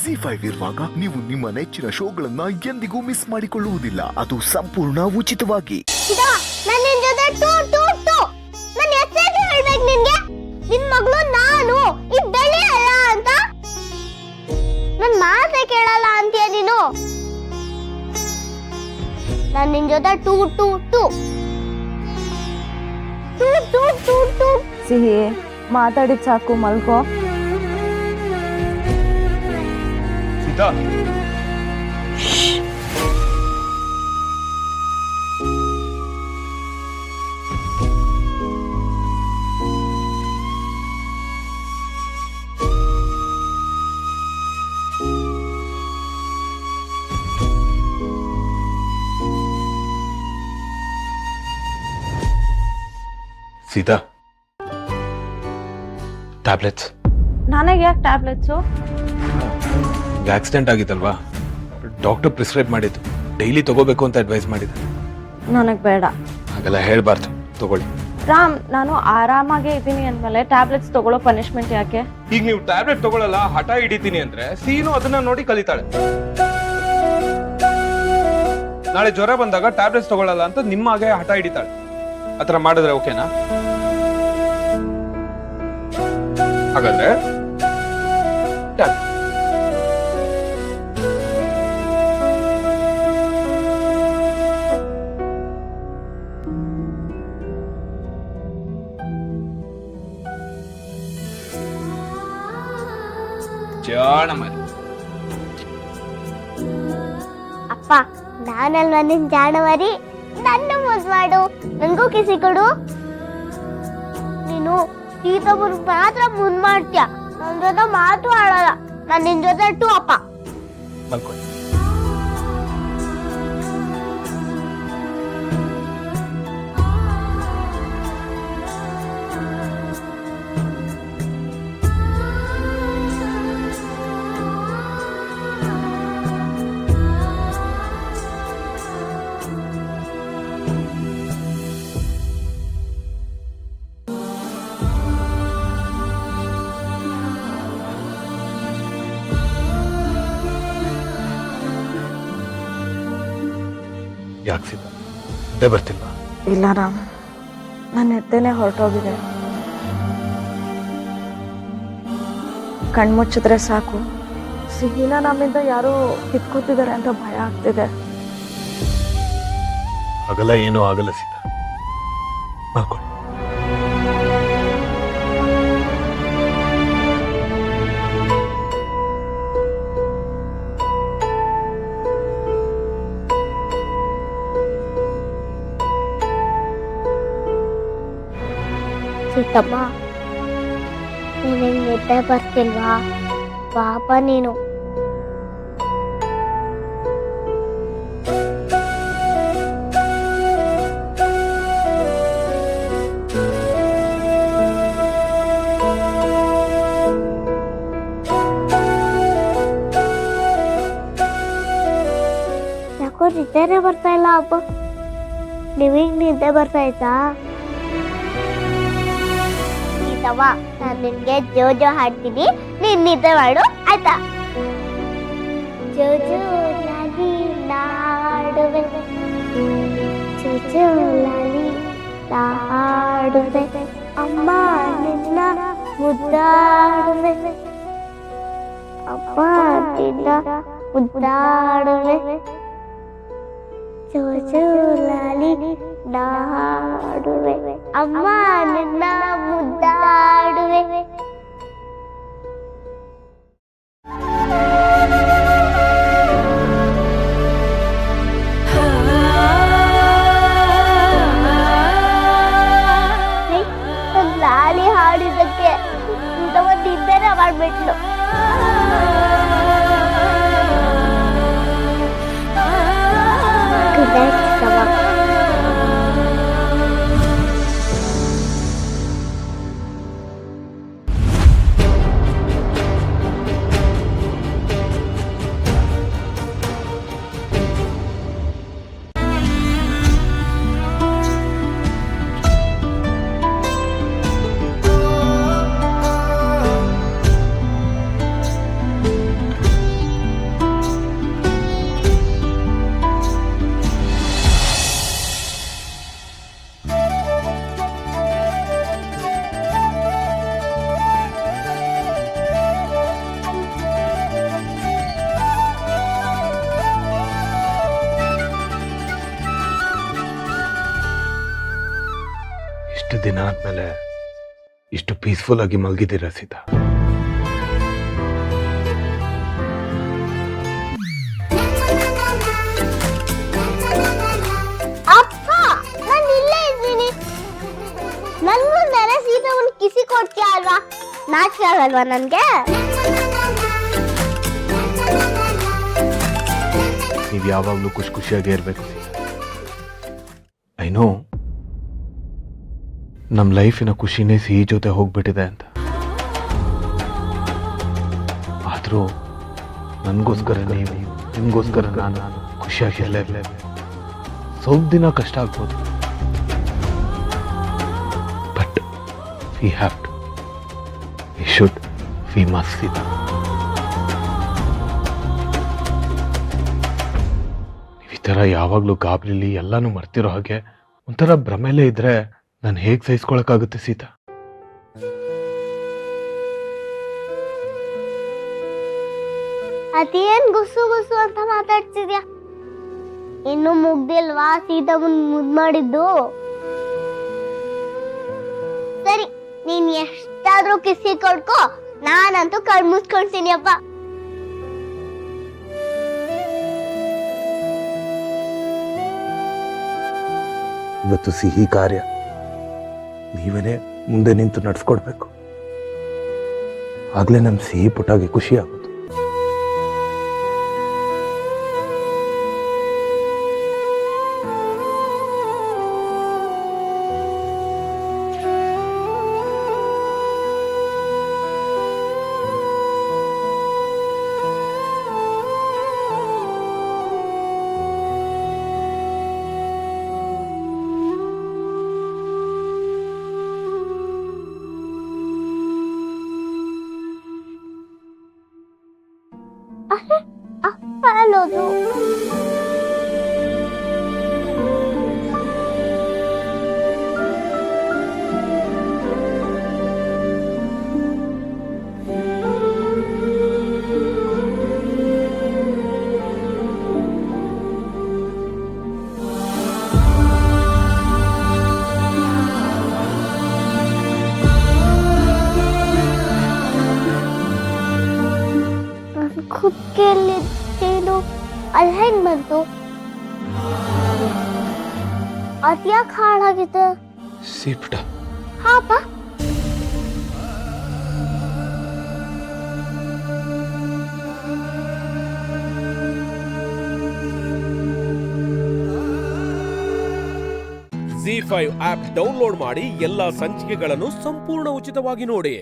ಜಿ5 ಇರುವಾಗ ನೀವು ನಿಮ್ಮ ನೆಚ್ಚಿನ ಶೋಗಳನ್ನ ಎಂದಿಗೂ ಮಿಸ್ ಮಾಡಿಕೊಳ್ಳುವುದಿಲ್ಲ. ಅದು ಸಂಪೂರ್ಣ ಉಚಿತವಾಗಿ. ನಿನ್ ಮಗಳು ನಾನು ಈ ಬೆಳೆ ಅಲ್ಲ ಅಂತ ನನ್ ಮಾತೇ ಕೇಳಲ್ಲ ಅಂತೀಯ ನೀನು. ನಾನ್ ನಿನ್ ಜೊತೆ two two two two two two two. ಸಿಹಿ ಮಾತಾಡಿದ್ ಸಾಕು, ಮಲ್ಕೋ. ಸೀತಾ, ಸೀತಾ, ಟ್ಯಾಬ್ಲೆಟ್ಸ್. ನನಗೆ ಯಾಕೆ ಟ್ಯಾಬ್ಲೆಟ್ಸು? ಆಕ್ಸಿಡೆಂಟ್ ಆಗಿತ್ತಲ್ವಾ, ಡಾಕ್ಟರ್ ಪ್ರಿಸ್ಕ್ರೈಬ್ ಮಾಡಿದ್ದು, ಡೈಲಿ ತಗೋಬೇಕು ಅಂತ ಅಡ್ವೈಸ್ ಮಾಡಿದ್ರು. ನನಗೆ ಬೇಡ. ಹಾಗೆಲ್ಲ ಹೇಳ್ಬಾರ್ದು, ತಗೊಳ್ಳಿ. ರಾಮ್, ನಾನು ಆರಾಮಾಗೇ ಇದ್ದೀನಿ ಅಂದ್ಮೇಲೆ ಟ್ಯಾಬ್ಲೆಟ್ಸ್ ತಗೊಳ್ಳೋ ಪನಿಷ್ಮೆಂಟ್ ಯಾಕೆ? ಈಗ ನೀವು ಟ್ಯಾಬ್ಲೆಟ್ ತಗೊಳ್ಳಲ್ಲ, ಹಠ ಹಿಡಿತೀನಿ ಅಂದ್ರೆ ಸೀನು ಅದನ್ನ ನೋಡಿ ಕಲಿತಾಳೆ. ನಾಳೆ ಜ್ವರ ಬಂದಾಗ ಟ್ಯಾಬ್ಲೆಟ್ಸ್ ತಗೊಳ್ಳಲ್ಲ ಅಂತ ನಿಮ್ಮ ಹಾಗೆ ಹಠ ಹಿಡಿತಾಳೆ. ಆತರ ಮಾಡಿದ್ರೆ ಓಕೆನಾ? ಹಾಗಾದ್ರೆ ಜಾಣ ಮರಿ. ಅಪ್ಪ, ನಾನಲ್ವಾ ನಿನ್ ಜಾಣವರಿ? ನನ್ನ ಮೋಸ ಮಾಡು, ನನ್ಗೂ ಕಿಸಿ ಕೊಡು. ನೀನು ಸೀತಾಪುರ್ ಮಾತ್ರ ಮುಂದ್ ಮಾಡ್ತೀಯ, ನನ್ ಜೊತೆ ಮಾತು ಆಡಲ್ಲ. ನಾನ್ ನಿನ್ ಜೊತೆ ಟೂ ಅಪ್ಪ. ಮಲ್ಕೊಳ್ಳಿ. ಯಾಕೆ ಸೀತಾ, ನಿದ್ದೆ ಬರ್ತಿಲ್ವಾ? ಇಲ್ಲ ರಾಮ್, ನನ್ನ ನಿದ್ದೆನೆ ಹೊರಟೋಗಿದೆ. ಕಣ್ಮುಚ್ಚಿದ್ರೆ ಸಾಕು, ಸಿಹಿನ ನಮ್ಮಿಂದ ಯಾರೋ ಕಿತ್ಕೋತಿದ್ದಾರೆ ಅಂತ ಭಯ ಆಗ್ತಿದೆ. ಆಗಲ್ಲ, ಏನೂ ಆಗಲ್ಲ ಸೀತಾ, ಮಲ್ಕೊಳ್ಳಿ. ಸೀತಮ್ಮ, ನಿನಗೆ ನಿದ್ದೆ ಬರ್ತಿಲ್ವಾ? ಪಾಪ ನೀನು. ಯಾಕೋ ನಿದ್ದೆನೆ ಬರ್ತಾ ಇಲ್ಲ ಅಪ್ಪ. ನಿಮಗೆ ನಿದ್ದೆ ಬರ್ತಾ ಇತ್ತಾ? ನಾನು ನಿನ್ಗೆ ಜೋಜೋ ಹಾಡ್ತೀನಿ, ನೀನ್ ನಿದ್ದೆ ಮಾಡು ಆಯ್ತಾ? ಜೋಜೋ ಲಾಲಿ ನಾಡುವೆ, ಜೋಜೋ ಲಾಲಿ ನಾಡುವೆ, ಅಮ್ಮ ನಿನ್ನ ಮುದ್ದಾಡುವೆ, ಅಮ್ಮ ನಿನ್ನ ಮುದ್ದಾಡುವೆ, ಜೋಜೋ ಲಾಲಿ ನಾಡುವೆ, ಅಮ್ಮ ನಿನ್ನ ಮುದ್ದಾಡುವೆ. ಲಾಲಿ ಹಾಡಿದ್ದಕ್ಕೆ ಒಂದು ಇಬ್ಬರೇ ಮಾಡ್ಬಿಟ್ಲು. ಇಷ್ಟು ದಿನ ಆದ್ಮೇಲೆ ಇಷ್ಟು ಪೀಸ್ಫುಲ್ ಆಗಿ ಮಲಗಿದ್ದೀರ ಸೀತಾ. ಅಪ್ಪ ನಾನು ಇಲ್ಲೇ ಇದ್ದೀನಿ. ನನ್ ಮುಂದೆ ಸೀದಾ ಒಂದು ಕಿಸಿ ಕೊಡ್ತೀಯ ಅಲ್ವಾ? ನಾಚಿಕೆ ಆಗಲ್ವಾ ನನ್ಗೆ? ನೀವು ಯಾವಾಗಲೂ ಖುಷಿ ಖುಷಿಯಾಗೇ ಇರಬೇಕು ಸೀತಾ. ಐ ನೋ ನಮ್ಮ ಲೈಫಿನ ಖುಷಿನೇ ಸಿಹಿ ಜೊತೆ ಹೋಗ್ಬಿಟ್ಟಿದೆ ಅಂತ. ಆದರೂ ನನಗೋಸ್ಕರ ನೀವು, ನಿಮಗೋಸ್ಕರ ನಾನು ಖುಷಿಯಾಗಿರಲೇಬೇಕು. ಸ್ವಲ್ಪ ದಿನ ಕಷ್ಟ ಆಗ್ಬೋದು, but we have to, we should, we must ಸೀತಾ. ನೀವು ಈ ಥರ ಯಾವಾಗಲೂ ಗಾಬರಿಲಿ ಎಲ್ಲನೂ ಮರ್ತಿರೋ ಹಾಗೆ ಒಂಥರ ಭ್ರಮೆಲೇ ಇದ್ರೆ ನಾನು ಹೇಗೆ ಸಹಿಸ್ಕೊಳಕ್ಕಾಗುತ್ತೆ ಸೀತಾ? ಅದೇನ್ ಗುಸು ಗುಸು ಅಂತ ಮಾತಾಡ್ತಿದ್ಯಾ? ಇನ್ನು ಮುಗ್ದಿಲ್ವಾ ಸೀದಾ ಮುದ್ ಮಾಡಿದ್ದು? ಸರಿ, ನೀನ್ ಎಷ್ಟಾದ್ರೂ ಕಿಸಿ ಕೊಡ್ಕೋ, ನಾನಂತೂ ಕಣ್ ಮುಚ್ಕೊಳ್ತೀನಿ ಅಪ್ಪ. ಇವತ್ತು ಸಿಹಿ ಕಾರ್ಯ, ನೀವೇ ಮುಂದೆ ನಿಂತು ನಡ್ಸ್ಕೊಡ್ಬೇಕು. ಆಗ್ಲೇ ನಮ್ಮ ಸಿಹಿ ಪುಟಾಗಿ ಖುಷಿ ಆಗೋದು. ಅಪ್ಪ ಅಲ್ಲೋದು. ಕುಕ್ಕೆಲ್ಲಿದ್ದೇನು ಅಲ್ಲಿ ಹೆಂಗ್ ಬಂತು? ಅದ್ಯಾಕೆ ಹಾಳಾಗಿದೆ? ಸೀಪುಟ, ಹಾಪ ZEE5 ಆಪ್ ಡೌನ್ಲೋಡ್ ಮಾಡಿ ಎಲ್ಲಾ ಸಂಚಿಕೆಗಳನ್ನು ಸಂಪೂರ್ಣ ಉಚಿತವಾಗಿ ನೋಡಿ.